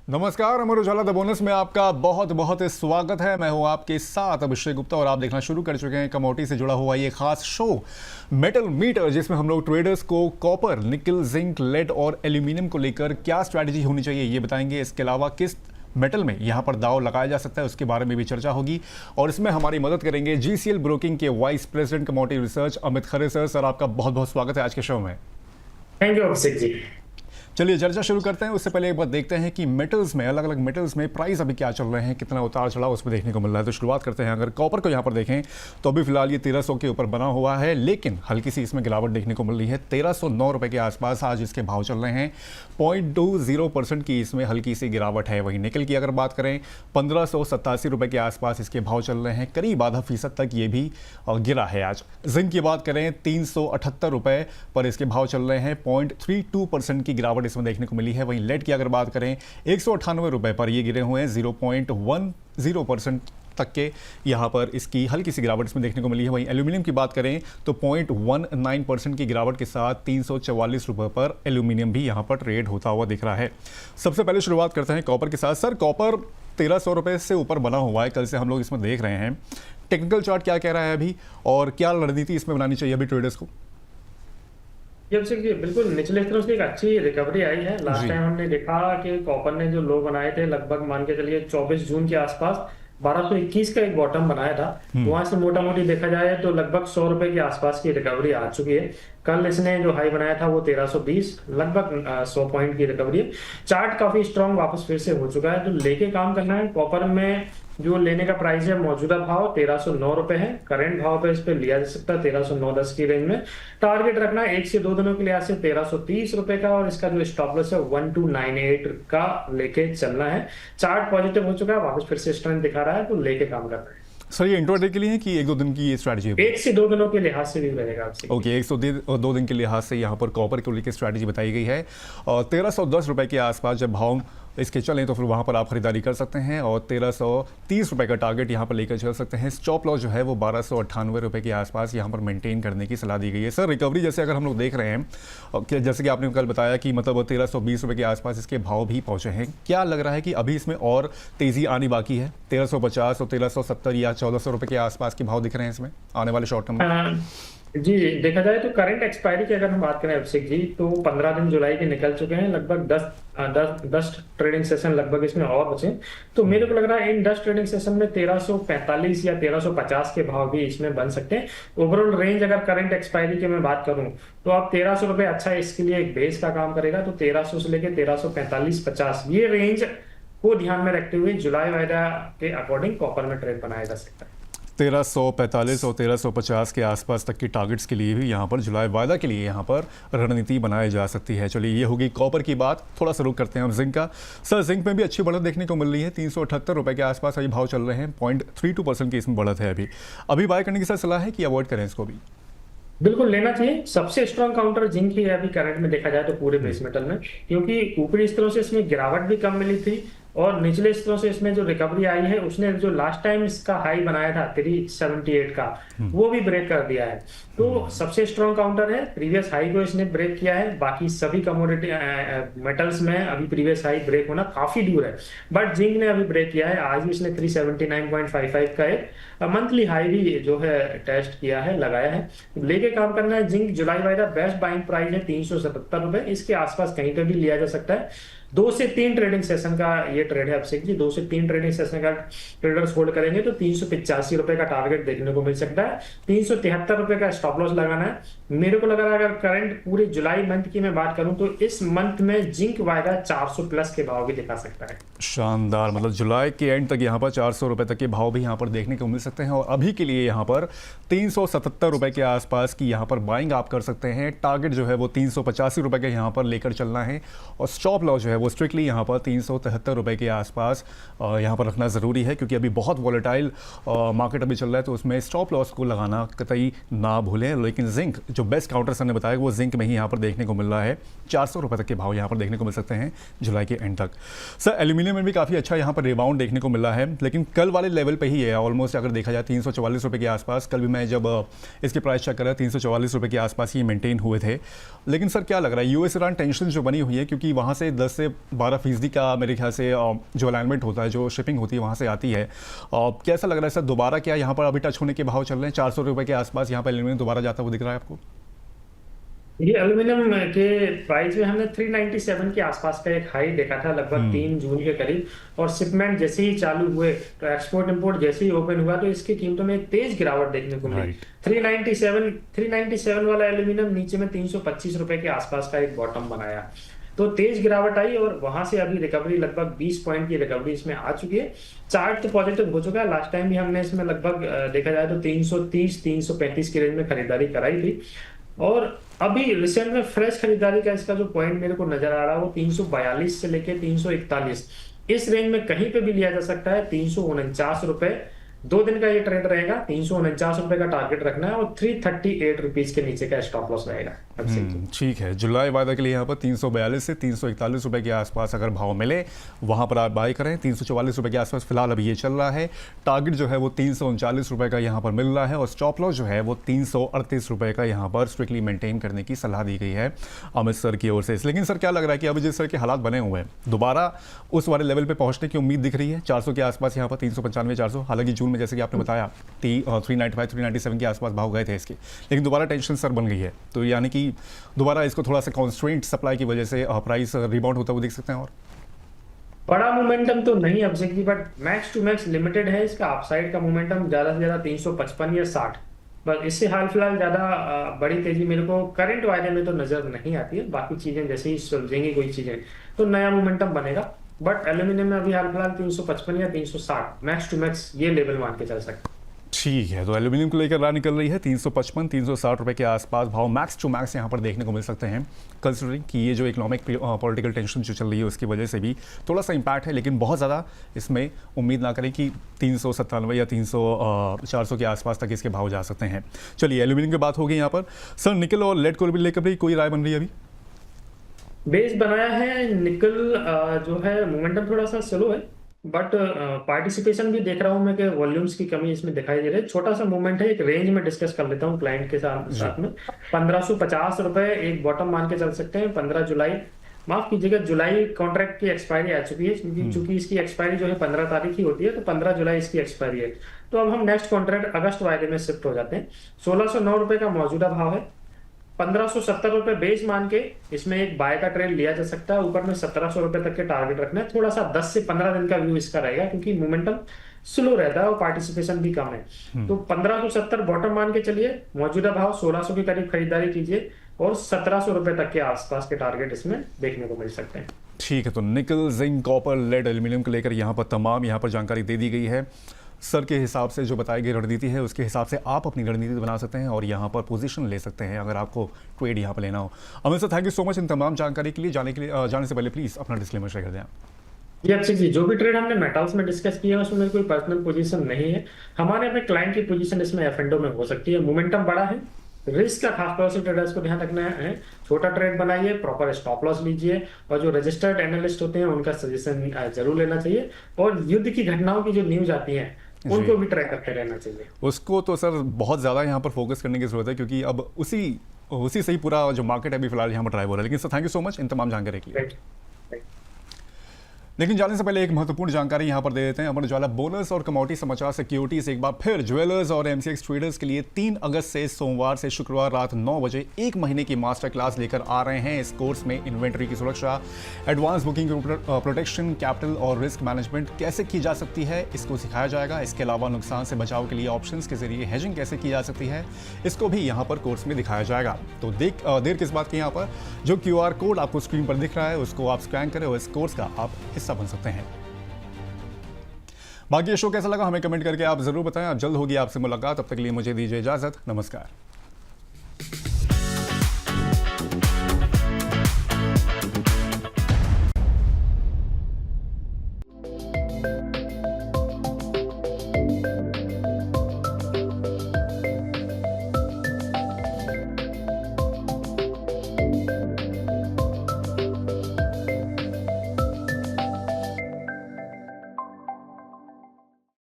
नमस्कार, Amar Ujala the bonus में आपका बहुत बहुत स्वागत है। मैं हूं आपके साथ अभिषेक गुप्ता और आप देखना शुरू कर चुके हैं कमोडिटी से जुड़ा हुआ ये खास शो मेटल मीटर, जिसमें हम लोग ट्रेडर्स को कॉपर, निकल, जिंक, लेड और एल्यूमिनियम को लेकर क्या स्ट्रैटेजी होनी चाहिए ये बताएंगे। इसके अलावा किस मेटल में यहाँ पर दाव लगाया जा सकता है उसके बारे में भी चर्चा होगी और इसमें हमारी मदद करेंगे GCL ब्रोकिंग के vice president commodity research Amit Khare sir. Sir, आपका बहुत बहुत स्वागत है आज के शो में। Thank you Abhishek ji. चलिए चर्चा शुरू करते हैं। उससे पहले एक बार देखते हैं कि मेटल्स में, अलग अलग मेटल्स में प्राइस अभी क्या चल रहे हैं, कितना उतार चढ़ाव उसमें देखने को मिल रहा है। तो शुरुआत करते हैं। अगर कॉपर को यहाँ पर देखें तो अभी फिलहाल ये 1300 के ऊपर बना हुआ है, लेकिन हल्की सी इसमें गिरावट देखने को मिल रही है। 1309 रुपये के आसपास आज इसके भाव चल रहे हैं। 0.20% की इसमें हल्की सी गिरावट है। वहीं निकल की अगर बात करें 1587 रुपये के आसपास इसके भाव चल रहे हैं, करीब आधा फीसद तक ये भी गिरा है आज। जिंक की बात करें 378 रुपये पर इसके भाव चल रहे हैं। 0.32% की गिरावट इसमें देखने को मिली है। वहीं लेड की अगर बात करें 198 रुपये पर ये गिरे हुए हैं। 0.10% तक के यहाँ पर इसकी हल्की सी गिरावट इसमें देखने को मिली है। वहीं एल्यूमिनियम की बात करें तो 0.19% की गिरावट के साथ 344 रुपये पर एल्यूमिनियम भी यहाँ पर ट्रेड होता हुआ दिख रहा है। सबसे पहले शुरुआत करते हैं कॉपर के साथ। सर, कॉपर 1300 रुपये से ऊपर बना हुआ है, कल से हम लोग इसमें देख रहे हैं। टेक्निकल चार्ट क्या कह रहा है अभी और क्या रणनीति इसमें बनानी चाहिए अभी ट्रेडर्स को? जी बिल्कुल, निचले स्तरों से एक अच्छी रिकवरी आई है। लास्ट टाइम हमने देखा कि कॉपर ने जो लो बनाए थे लगभग मान के चलिए 24 जून के आसपास 1221 का एक बॉटम बनाया था। वहां से मोटा मोटी देखा जाए तो लगभग 100 रुपए के आसपास की रिकवरी आ चुकी है। कल इसने जो हाई बनाया था वो 1320, लगभग 100 पॉइंट की रिकवरी है। चार्ट काफी स्ट्रांग वापस फिर से हो चुका है, तो लेके काम करना है। कॉपर में जो लेने का प्राइस है, मौजूदा भाव 1309 रुपए है। करंट भाव पे इस पे लिया जा सकता है 1309-10 की रेंज में। टारगेट रखना है 1 से 2 दिनों के लिए से 1330 रुपए का, और इसका जो स्टॉप लॉस है 1298 का लेके चलना है। चार्ट पॉजिटिव हो चुका है, वापस फिर से स्ट्रेंथ दिखा रहा है, तो लेके काम करना है। सर, ये इंट्राडे के लिए है कि 1-2 दिन की ये स्ट्रैटेजी है? 1 से 2 दिनों के लिहाज से भी रहेगा। ओके, 102 दिन के लिहाज से यहाँ पर कॉपर को लेकर स्ट्रैटेजी बताई गई है। और 1310 रुपये के आसपास जब भाव इसके चलें तो फिर वहाँ पर आप खरीदारी कर सकते हैं और 1330 रुपये का टारगेट यहाँ पर लेकर चल सकते हैं। स्टॉप लॉस जो है वो 1298 रुपये के आसपास यहाँ पर मेंटेन करने की सलाह दी गई है। सर, रिकवरी जैसे अगर हम लोग देख रहे हैं, जैसे कि आपने कल बताया कि मतलब 1320 रुपये के आसपास इसके भाव भी पहुँचे हैं, क्या लग रहा है कि अभी इसमें और तेज़ी आनी बाकी है? 1350 और 1370 या 1400 रुपये के आसपास के भाव दिख रहे हैं इसमें आने वाले शॉर्ट टर्म में? जी, देखा जाए तो करंट एक्सपायरी की अगर हम बात करें अभिषेक जी, तो 15 दिन जुलाई के निकल चुके हैं। लगभग 10 ट्रेडिंग सेशन लगभग इसमें और बचे। तो मेरे को लग रहा है इन 10 ट्रेडिंग सेशन में 1345 या 1350 के भाव भी इसमें बन सकते हैं। ओवरऑल रेंज अगर करंट एक्सपायरी की मैं बात करूं तो अब 1300 रुपये अच्छा है, इसके लिए एक बेस का काम करेगा। तो 1300 से लेकर 1345-50 ये रेंज को ध्यान में रखते हुए जुलाई वायदा के अकॉर्डिंग कॉपर में ट्रेड बनाया जा सकता है। 1345 और 1350 के आसपास तक की टारगेट्स के लिए भी यहाँ पर जुलाई वायदा के लिए यहाँ पर रणनीति बनाई जा सकती है। चलिए, ये होगी कॉपर की बात। थोड़ा सा रुक करते हैं हम जिंक का। सर, जिंक में भी अच्छी बढ़त देखने को मिल रही है। 378 रुपये के आसपास अभी भाव चल रहे हैं। 0.32% की इसमें बढ़त है। अभी बाय करने की सर सलाह है कि अवॉइड करें इसको भी? बिल्कुल लेना चाहिए। सबसे स्ट्रॉन्ग काउंटर जिंक ही है अभी करंट में देखा जाए तो पूरे बेस मेटल में, क्योंकि ऊपरी स्तरों से इसमें गिरावट भी कम मिली थी और निचले स्तरों से इसमें जो रिकवरी आई है, उसने जो लास्ट टाइम इसका हाई बनाया था 378 का, वो भी ब्रेक कर दिया है। तो सबसे स्ट्रॉन्ग काउंटर है। प्रीवियस हाई को इसने ब्रेक किया है। बाकी सभी कमोडिटी मेटल्स में अभी प्रीवियस हाई ब्रेक होना काफी दूर है, बट जिंक ने अभी ब्रेक किया है। आज भी इसने 379.55 का एक मंथली हाई भी जो है टेस्ट किया है, लगाया है। लेके काम करना है। जिंक जुलाई वायदा बेस्ट बाइंग प्राइस है 377 रुपए, इसके आसपास कहीं पे भी लिया जा सकता है। 2 से 3 ट्रेडिंग सेशन का ये ट्रेड है अभिषेक जी। 2 से 3 ट्रेडिंग सेशन का ट्रेडर्स होल्ड करेंगे तो 385 रुपए का टारगेट देखने को मिल सकता है। 373 रुपए का स्टॉप लॉस लगाना है। मेरे को लग रहा है अगर करंट पूरे जुलाई मंथ की मैं बात करूं तो इस मंथ में जिंक वायदा 400 प्लस के भाव भी दिखा सकता है। शानदार, मतलब जुलाई के एंड तक यहाँ पर 400 रुपये तक के भाव भी यहाँ पर देखने को मिल सकते हैं। और अभी के लिए यहाँ पर 377 रुपये के आसपास की यहाँ पर बाइंग आप कर सकते हैं। टारगेट जो है वो 385 रुपये के यहाँ पर लेकर चलना है और स्टॉप लॉस जो है वो स्ट्रिक्टली यहाँ पर 373 रुपये के आसपास यहाँ पर रखना ज़रूरी है, क्योंकि अभी बहुत वॉलेटाइल मार्केट अभी चल रहा है, तो उसमें स्टॉप लॉस को लगाना कतई ना भूलें। लेकिन जिंक जो बेस्ट काउंटर सर ने बताया वो जिंक में ही यहाँ पर देखने को मिल रहा है। 400 रुपये तक के भाव यहाँ पर देखने को मिल सकते हैं जुलाई के एंड तक। सर, एल्यूमिनियम में भी काफ़ी अच्छा यहाँ पर रिबाउंड देखने को मिला है, लेकिन कल वाले लेवल पे ही है ऑलमोस्ट। अगर देखा जाए 344 रुपये के आसपास, कल भी मैं जब इसके प्राइस चेक कर रहा 344 रुपये के आसपास ही मेंटेन हुए थे। लेकिन सर, क्या लग रहा है यूएस ईरान टेंशन जो बनी हुई है, क्योंकि वहाँ से 10 से 12% का मेरे ख्याल से जो अलाइनमेंट होता है, जो शिपिंग होती है वहाँ से आती है। कैसा लग रहा है सर, दोबारा क्या यहाँ पर अभी टच होने के भाव चल रहे हैं? 400 रुपये के आसपास यहाँ पर एल्यूमिनियम दोबारा जाता हुआ दिख रहा है आपको? ये एल्यूमिनियम के प्राइस में हमने 397 के आसपास का एक हाई देखा था लगभग 3 जून के करीब, और शिपमेंट जैसे ही चालू हुए तो एक्सपोर्ट इंपोर्ट जैसे ही ओपन हुआ तो इसकी कीमतों में एक तेज गिरावट देखने को मिली। 397 वाला एल्यूमिनियम नीचे में 325 रुपए के आसपास का एक बॉटम बनाया, तो तेज गिरावट आई और वहां से अभी रिकवरी लगभग 20 पॉइंट की रिकवरी इसमें आ चुकी है। चार्ट तो पॉजिटिव हो चुका है। लास्ट टाइम भी हमने इसमें लगभग देखा जाए तो 330 335 की रेंज में खरीदारी कराई थी, और अभी रिसेंट में फ्रेश खरीदारी का इसका जो पॉइंट मेरे को नजर आ रहा है वो 342 से लेके 341 इस रेंज में कहीं पे भी लिया जा सकता है। 349 रुपए 2 दिन का ये ट्रेड रहेगा। 349 रुपए का टारगेट रखना है और 338 रुपीज के नीचे का स्टॉप लॉस रहेगा। ठीक है, जुलाई वायदा के लिए यहाँ पर 342 से 341 रुपए के आसपास अगर भाव मिले वहाँ पर आप बाय करें। 344 रुपए के आसपास फिलहाल अभी ये चल रहा है। टारगेट जो है वो 339 रुपए का यहाँ पर मिल रहा है और स्टॉप लॉस जो है वो 338 रुपए का यहाँ पर स्ट्रिक्टली मेंटेन करने की सलाह दी गई है अमित सर की ओर से। लेकिन सर क्या लग रहा है कि अभी जिस तरह के हालात बने हुए हैं दोबारा उस वाले लेवल पर पहुँचने की उम्मीद दिख रही है? 400 के आसपास यहाँ पर 395 400, हालांकि जून में जैसे कि आपने बताया 395 397 के आसपास भाव गए थे इसके, लेकिन दोबारा टेंशन सर बन गई है, तो यानी कि दोबारा इसको थोड़ा सा कॉन्स्ट्रेंट सप्लाई की वजह से प्राइस रिबाउंड होता हुआ देख सकते हैं। और बड़ा मोमेंटम तो नहीं Abhishek ji, but max to max limited है इसका। अपसाइड का मोमेंटम ज्यादा से ज्यादा 355 या 60, बस इससे हाल फिलहाल ज्यादा बड़ी तेजी मेरे को करंट वायदे में तो नजर नहीं आती है। बाकी चीजें जैसे ही सुलझेंगी कोई चीजें तो नया मोमेंटम बनेगा, बट एल्यूमिनियम में अभी हाल फिलहाल 355 या 360 मैक्स टू मैक्स ये लेवल मान के चल सकते हैं। ठीक है, तो एल्यूमिनियम को लेकर राह निकल रही है 355 360 रुपए के आसपास भाव मैक्स टू मैक्स यहाँ पर देखने को मिल सकते हैं, कंसिडरिंग कि ये जो इकोनॉमिक पॉलिटिकल टेंशन जो चल रही है उसकी वजह से भी थोड़ा सा इम्पैक्ट है, लेकिन बहुत ज़्यादा इसमें उम्मीद ना करें कि 397 या 400 के आसपास तक इसके भाव जा सकते हैं। चलिए, एल्यूमिनियम की बात होगी यहाँ पर। सर, निकल और लेड को भी लेकर भी कोई राय बन रही है? अभी बेस बनाया है निकल, जो है मोमेंटम थोड़ा सा स्लो है, बट पार्टिसिपेशन भी देख रहा हूं मैं कि वॉल्यूम्स की कमी इसमें दिखाई दे रही है। छोटा सा मूवमेंट है, एक रेंज में डिस्कस कर लेता हूं क्लाइंट के साथ में। 1550 रुपए एक बॉटम मान के चल सकते हैं। 15 जुलाई, माफ कीजिएगा, जुलाई कॉन्ट्रैक्ट की एक्सपायरी आ चुकी है, क्योंकि इसकी एक्सपायरी जो है 15 तारीख ही होती है, तो 15 जुलाई इसकी एक्सपायरी है। तो अब हम नेक्स्ट कॉन्ट्रैक्ट अगस्त वायदे में शिफ्ट हो जाते हैं। 1609 रुपए का मौजूदा भाव है। 1570 रुपए बेस मान के इसमें एक बाय का ट्रेड लिया जा सकता है। ऊपर में 1700 रुपए तक के टारगेट रखना है। थोड़ा सा 10 से 15 दिन का व्यू इसका रहेगा, क्योंकि मोमेंटम स्लो रहता है और पार्टिसिपेशन भी कम है। तो 1570 बॉटम मान के चलिए, मौजूदा भाव 1600 के करीब खरीदारी कीजिए और 1700 रुपए तक के आसपास के टारगेट इसमें देखने को मिल सकते हैं। ठीक है, तो निकल, जिंक, कॉपर, लेड, एल्यूमिनियम को लेकर यहाँ पर तमाम जानकारी दे दी गई है। सर के हिसाब से जो बताई गई रणनीति है उसके हिसाब से आप अपनी रणनीति बना सकते हैं और यहाँ पर पोजीशन ले सकते हैं अगर आपको ट्रेड यहाँ पर लेना हो। Amit sir, thank you so much in तमाम जानकारी के लिए। जाने से पहले प्लीज़ अपना डिस्क्लेमर शेयर कर दें। जी अभिषेक जी, जो भी ट्रेड हमने मेटल्स में डिस्कस किया है उसमें मेरी कोई पर्सनल पोजीशन नहीं है। हमारे अपने क्लाइंट की पोजीशन इसमें एफ&ओ में हो सकती है। मोमेंटम बड़ा है, रिस्क का खासतौर से ट्रेडर्स को ध्यान रखना है। छोटा ट्रेड बनाइए, प्रॉपर स्टॉप लॉस लीजिए, और जो रजिस्टर्ड एनालिस्ट होते हैं उनका सजेशन जरूर लेना चाहिए। और युद्ध की घटनाओं की जो न्यूज आती है उनको भी ट्रैक करते रहना चाहिए। उसको तो सर बहुत ज़्यादा यहाँ पर फोकस करने की जरूरत है, क्योंकि अब उसी से ही पूरा जो मार्केट है अभी फिलहाल यहाँ पर ड्राइव हो रहा है। लेकिन sir, thank you so much in तमाम जानकारी के लिए। लेकिन जाने से पहले एक महत्वपूर्ण जानकारी यहाँ पर दे देते हैं। अमर उजाला बोनस और कमोडिटी समाचार सिक्योरिटीज एक बार फिर ज्वेलर्स और एमसीएक्स ट्रेडर्स के लिए 3 अगस्त से सोमवार से शुक्रवार रात 9 बजे 1 महीने की मास्टर क्लास लेकर आ रहे हैं। इस कोर्स में इन्वेंट्री की सुरक्षा, एडवांस बुकिंग प्रोटेक्शन, कैपिटल और रिस्क मैनेजमेंट कैसे की जा सकती है इसको सिखाया जाएगा। इसके अलावा नुकसान से बचाव के लिए ऑप्शंस के जरिए हेजिंग कैसे की जा सकती है इसको भी यहाँ पर कोर्स में दिखाया जाएगा। तो देर किस बात की, यहाँ पर जो QR कोड आपको स्क्रीन पर दिख रहा है उसको आप स्कैन करें और इस कोर्स का आप बन सकते हैं। बाकी ये शो कैसा लगा हमें कमेंट करके आप जरूर बताएं। अब जल्द होगी आपसे मुलाकात, तब तक के लिए मुझे दीजिए इजाजत। नमस्कार।